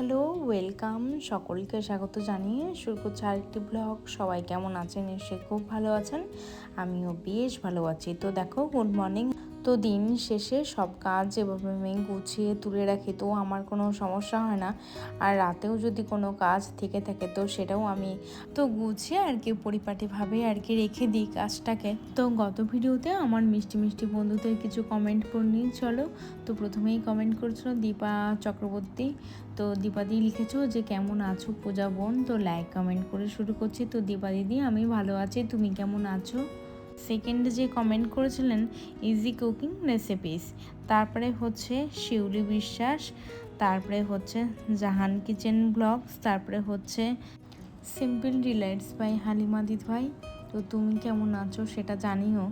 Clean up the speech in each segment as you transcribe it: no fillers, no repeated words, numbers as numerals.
Hello, welcome. সকলকে স্বাগত জানিয়ে শুরু করছি আরেকটি ব্লগ। সবাই কেমন আছেন? নিশ্চয়ই খুব ভালো আছেন। আমিও বেশ ভালো আছি। তো দেখো, গুড মর্নিং। তো দিন শেষে সব কাজ এভাবে আমি গুছিয়ে তুলে রাখি, তো আমার কোনো সমস্যা হয় না। আর রাতেও যদি কোনো কাজ থেকে থাকে তো সেটাও আমি গুছিয়ে পরিপাটিভাবে রেখে দিই কাজটাকে। তো গত ভিডিওতে আমার মিষ্টি মিষ্টি বন্ধুদের কিছু কমেন্ট করে নিই, চলো। তো প্রথমেই কমেন্ট করেছিল দীপা চক্রবর্তী। তো দীপাদি লিখেছো যে কেমন আছো পূজা বোন। তো লাইক কমেন্ট করে শুরু করছি। তো দীপা দিদি, আমি ভালো আছি, তুমি কেমন আছো? সেকেন্ড যে কমেন্ট করেছিলেন ইজি কুকিং রেসিপিস, তারপরে হচ্ছে শিউলি বিশ্বাস, তারপরে হচ্ছে জাহান কিচেন ব্লগস, তারপরে হচ্ছে সিম্পল ডিলাইটস বাই হালিমা দিদিভাই। তো তুমি কেমন আছো সেটা জানিও।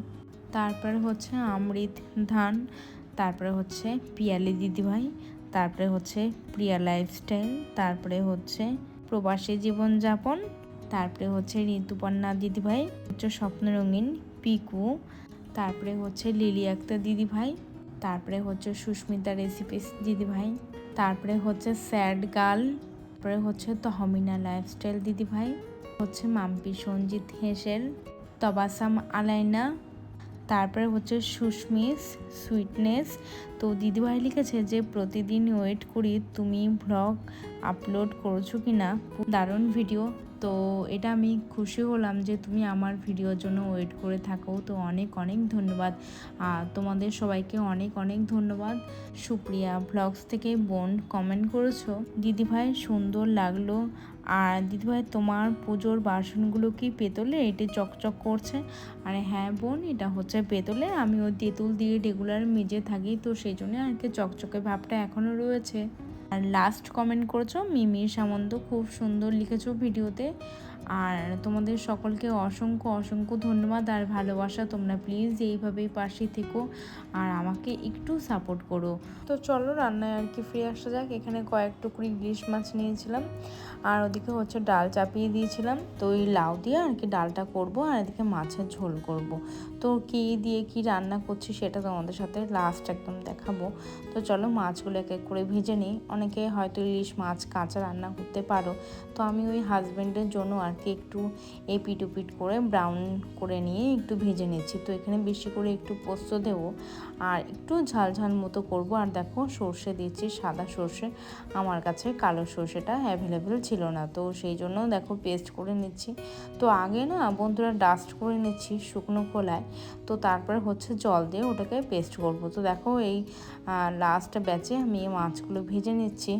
তারপরে হচ্ছে অমৃত ধান, তারপরে হচ্ছে পিয়ালি দিদিভাই, তারপরে হচ্ছে প্রিয়া লাইফস্টাইল, তারপরে হচ্ছে প্রবাসী জীবনযাপন, তারপরে হচ্ছে ঋতুপর্ণা দিদিভাই, হচ্ছে স্বপ্নরঙিন পিকু, তারপরে হচ্ছে লিলি আক্তার দিদিভাই, তারপরে হচ্ছে সুস্মিতা রেসিপিস দিদিভাই, তারপরে হচ্ছে স্যাড গার্ল, তারপরে হচ্ছে তহমিনা লাইফস্টাইল দিদিভাই, হচ্ছে মাম্পি সঞ্জিত হেসেল, তবাসাম আলাইনা, তারপরে হচ্ছে সুস্মিস সুইটনেস। তো দিদিভাই লিখেছে যে প্রতিদিন ওয়েট করি তুমি ব্লগ আপলোড করেছো কি না, দারুণ ভিডিও। তো এটা আমি খুশি হলাম যে তুমি আমার ভিডিওর জন্য ওয়েট করে থাকো। তো অনেক অনেক ধন্যবাদ, তোমাদের সবাইকে অনেক অনেক ধন্যবাদ। সুপ্রিয়া ব্লগস থেকে বোন কমেন্ট করেছো, দিদিভাই সুন্দর লাগলো। আর দিদিভাই তোমার পুজোর বাসনগুলো কি পেতলে? এটি চকচক করছে। আর হ্যাঁ বোন, এটা হচ্ছে পেতলে। আমি ওই তেঁতুল দিয়ে রেগুলার মেজে থাকি, তো সেই জন্য চকচকে ভাবটা এখনও রয়েছে। আর লাস্ট কমেন্ট করেছো মিমি সামন্ত, খুব সুন্দর লিখেছো ভিডিওতে। আর তোমাদের সকলকে অসংখ্য অসংখ্য ধন্যবাদ আর ভালোবাসা। তোমরা প্লিজ এইভাবেই পাশে থেকো আর আমাকে একটু সাপোর্ট করো। তো চলো রান্নায় ফিরে আসা যাক। এখানে কয়েক টুকরি ইলিশ মাছ নিয়েছিলাম, আর ওদিকে হচ্ছে ডাল চাপিয়ে দিয়েছিলাম। তো এই লাউ দিয়ে ডালটা করব, আর এদিকে মাছের ঝোল করব। তো কী দিয়ে কি রান্না করছি সেটা তোমাদের সাথে লাস্ট একদম দেখাবো। তো চলো মাছগুলো এক এক করে ভেজে নিই। অনেকে হয়তো ইলিশ মাছ কাঁচা রান্না করতে পারো, তো আমি ওই হাজব্যান্ডের জন্য একটু এপিট ওপিট করে ব্রাউন করে নিয়ে একটু ভেজে নিচ্ছি। তো এখানে বেশি করে একটু পোস্ত দেবো আর একটু ঝাল ঝাল মতো করবো। আর দেখো সর্ষে দিচ্ছি, সাদা সর্ষে। আমার কাছে কালো সর্ষেটা অ্যাভেলেবেল ছিল না, তো সেই জন্য দেখো পেস্ট করে নিচ্ছি। তো আগে না বন্ধুরা ডাস্ট করে নিচ্ছি শুকনো খোলায়, তো তারপরে হচ্ছে জল দিয়ে ওটাকে পেস্ট করব। তো দেখো এই লাস্ট ব্যাচে আমি মাছগুলো ভেজে নিচ্ছি।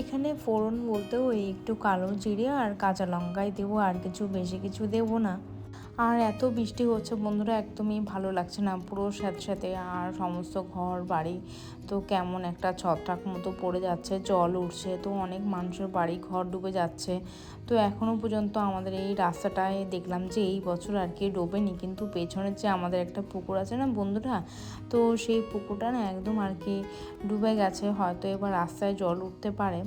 এখানে ফোড়ন বলতেও এই একটু কালো জিরে আর কাঁচা লঙ্কাই দেবো, আর বেশি কিছু দেবো না। আর এত বৃষ্টি হচ্ছে বন্ধুরা, একদমই ভালো লাগছে না, পুরো স্যাঁতস্যাঁতে। আর সমস্ত ঘর বাড়ি তো কেমন একটা ছত্রাক মতো পড়ে যাচ্ছে, জল উঠছে, তো অনেক মানুষের বাড়ি ঘর ডুবে যাচ্ছে। তো এখনও পর্যন্ত আমাদের এই রাস্তাটায় দেখলাম যে এই বছর ডোবেনি, কিন্তু পেছনের যে আমাদের একটা পুকুর আছে না বন্ধুরা, তো সেই পুকুরটা না একদম ডুবে গেছে। হয়তো এবার রাস্তায় জল উঠতে পারে।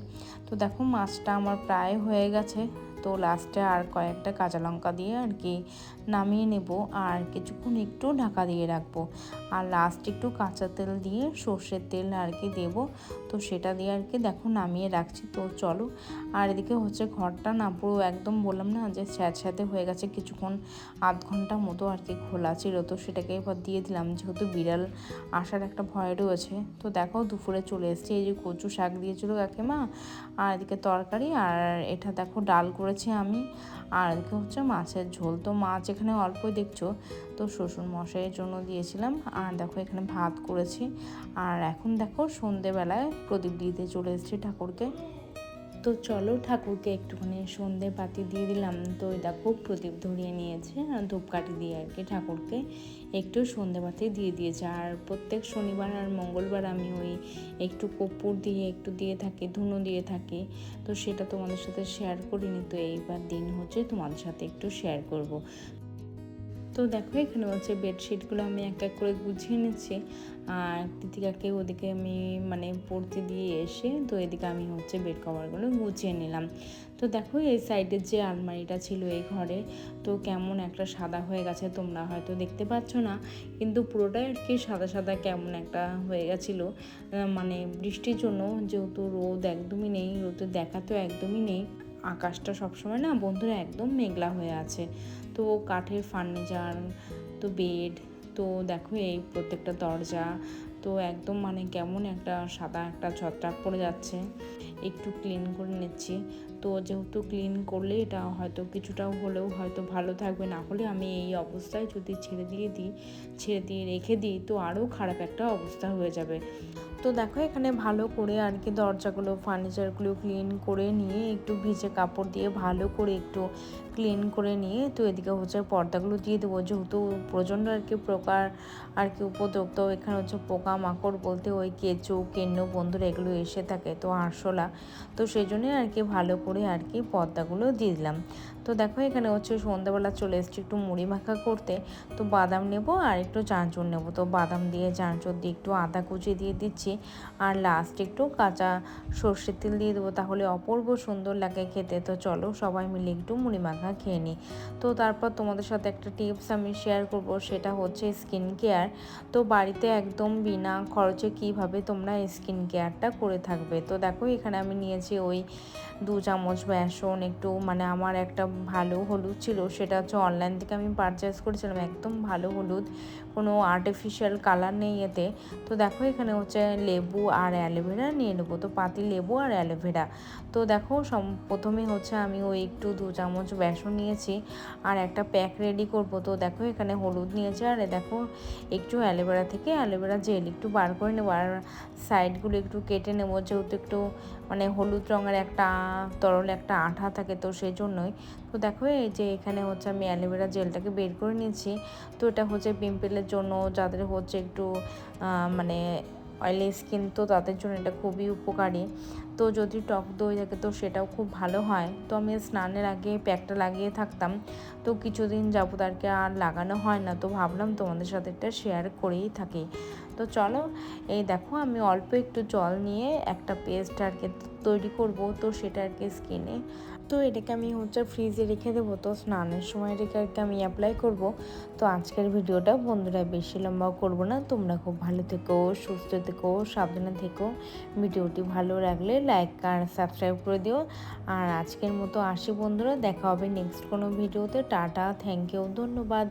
তো দেখো মাছটা আমার প্রায় হয়ে গেছে। তো লাস্টে আর কয়েকটা কাঁচা লঙ্কা দিয়ে নামিয়ে নেব, আর কিছুক্ষণ একটু ঢাকা দিয়ে রাখবো। আর লাস্ট একটু কাঁচা তেল দিয়ে সর্ষের তেল দেবো। তো সেটা দিয়ে দেখো নামিয়ে রাখছি। তো চলো। আর এদিকে হচ্ছে ঘরটা না পুরো একদম বললাম না যে স্যাঁতস্যাঁতে হয়ে গেছে, কিছুক্ষণ আধ ঘন্টা মতো খোলা ছিল। তো সেটাকে এবার দিয়ে দিলাম, যেহেতু বিড়াল আসার একটা ভয় রয়েছে। তো দেখো দুপুরে চলে এসেছি, এই যে কচু শাক দিয়েছিল কাকিমা, আর এদিকে তরকারি, আর এটা দেখো ডাল করেছি আমি, আর এদিকে হচ্ছে মাছের ঝোল। তো মাছ এখানে অল্পই দেখছো, তো শ্বশুর মশাইয়ের জন্য দিয়েছিলাম। আর দেখো এখানে ভাত করেছি। আর এখন দেখো সন্ধেবেলায় প্রদীপ দিতে চলে এসেছি ঠাকুরকে। তো চলো ঠাকুরকে একটুখানি সন্ধে বাতি দিয়ে দিলাম। তো দেখো প্রদীপ ধরিয়ে নিয়েছে, আর ধূপকাঠি দিয়ে ঠাকুরকে একটু সন্ধে বাতি দিয়ে দিয়েছে। আর প্রত্যেক শনিবার আর মঙ্গলবার আমি ওই একটু কর্পূর দিয়ে দিয়ে থাকি, ধুনো দিয়ে থাকি। তো সেটা তোমাদের সাথে শেয়ার করিনি, তো এইবার দিন হচ্ছে তোমাদের সাথে একটু শেয়ার করব। তো দেখো এখানে হচ্ছে বেডশিটগুলো আমি এক এক করে গুছিয়ে নিচ্ছি, আর কৃতিকাকে ওদিকে আমি মানে পড়তে দিয়ে এসে তো এদিকে আমি হচ্ছে বেড কভারগুলো গুছিয়ে নিলাম। তো দেখো এই সাইডের যে আলমারিটা ছিল এই ঘরে, তো কেমন একটা সাদা হয়ে গেছে, তোমরা হয়তো দেখতে পাচ্ছ না, কিন্তু পুরোটাই আর কি সাদা সাদা কেমন একটা হয়ে গেছিলো, মানে বৃষ্টির জন্য, যেহেতু রোদ একদমই নেই, রোদের দেখা তো একদমই নেই, আকাশটা সবসময় না বন্ধুরা একদম মেঘলা হয়ে আছে। তো কাঠের ফার্নিচার, তো বেড, তো দেখো এই প্রত্যেকটা দরজা তো একদম মানে কেমন একটা সাদা একটা ছত্রাক পড়ে যাচ্ছে, একটু ক্লিন করে নিচ্ছি। তো যেহেতু ক্লিন করলে এটা হয়তো কিছুটাও হলেও হয়তো ভালো থাকবে, না হলে আমি এই অবস্থায় যদি ছেড়ে দিয়ে রেখে দিই তো আরও খারাপ একটা অবস্থা হয়ে যাবে। তো দেখো এখানে ভালো করে আর কি দরজাগুলো ফার্নিচারগুলো ক্লিন করে নিয়ে একটু ভিজে কাপড় দিয়ে ভালো করে একটু ক্লিন করে নিয়ে তো এদিকে হচ্ছে পর্দাগুলো দিয়ে দেবো, যেহেতু প্রচণ্ড আর কি প্রকার আর কি উপদ্রব, তো এখানে হচ্ছে পোকা মাকড় বলতে ওই কেঁচো কেন্ন বন্ধুরা এগুলো এসে থাকে, তো আরশোলা, তো সেই জন্যই আর কি ভালো করে আর কি পর্দাগুলো দিয়ে দিলাম। তো দেখো এখানে হচ্ছে সন্ধ্যাবেলা চলে এসেছি একটু মুড়ি মাখা করতে, তো বাদাম নেব আর একটু চানাচুর নেব, তো বাদাম দিয়ে চানাচুর দিয়ে একটু আদা কুচি দিয়ে দিচ্ছি, আর লাস্ট একটু কাঁচা সর্ষের তেল দিয়ে দেবো, তাহলে অপূর্ব সুন্দর লাগে খেতে। তো চলো সবাই মিলে একটু মুড়ি মাখা খেয়ে নিই। তো তারপর তোমাদের সাথে একটা টিপস আমি শেয়ার করব, সেটা হচ্ছে স্কিন কেয়ার। তো বাড়িতে একদম বিনা খরচে কিভাবে তোমরা স্কিন কেয়ারটা করে থাকবে। তো দেখো এখানে আমি নিয়েছি ওই 2 চামচ বেসন, একটু মানে আমার একটা ভালো হলুদ ছিল, সেটা হচ্ছে অনলাইন থেকে আমি পারচেস করেছিলাম, একদম ভালো হলুদ, কোনো আর্টিফিশিয়াল কালার নেই এতে। তো দেখো এখানে হচ্ছে লেবু আর অ্যালোভেরা নিয়ে নেবো, তো পাতি লেবু আর অ্যালোভেরা। তো দেখো প্রথমে হচ্ছে আমি ওই একটু 2 চামচ বেসন নিয়েছি আর একটা প্যাক রেডি করব। তো দেখো এখানে হলুদ নিয়েছি, আর দেখো একটু অ্যালোভেরা থেকে অ্যালোভেরা জেল একটু বার করে নেবো, আর সাইডগুলো একটু কেটে নেবো, যেহেতু একটু মানে হলুদ রঙের একটা তরল একটা আঠা থাকে, তো সেই জন্যই। তো দেখো এই যে এখানে হচ্ছে আমি অ্যালোভেরা জেলটাকে বের করে নিয়েছি। তো এটা হচ্ছে পিম্পলের জন্য, যাদের হচ্ছে একটু মানে অয়েলি স্কিন, তো তাদের জন্য এটা খুবই উপকারী। তো যদি টক দই থাকে তো সেটাও খুব ভালো হয়। তো আমি স্নানের আগে প্যাকটা লাগিয়ে থাকতাম, তো কিছুদিন যাবত আর কি আর লাগানো হয় না, তো ভাবলাম তোমাদের সাথে এটা শেয়ার করেই থাকি। তো চলো এই দেখো আমি অল্প একটু জল নিয়ে একটা পেস্ট আর কি তৈরি করব, তো সেটা আর কি স্কিনে, তো এটাকে আমি হচ্ছে ফ্রিজে রেখে দেবো, তো স্নানের সময় রেখে আর কি আমি অ্যাপ্লাই করব। তো আজকের ভিডিওটা বন্ধুরা বেশি লম্বাও করব না, তোমরা খুব ভালো থেকো, সুস্থ থেকো, সাবধানে থেকো। ভিডিওটি ভালো লাগলে লাইক আর সাবস্ক্রাইব করে দিও। আর আজকের মতো আসি বন্ধুরা, দেখা হবে নেক্সট কোনো ভিডিওতে। টাটা, থ্যাংক ইউ, ধন্যবাদ।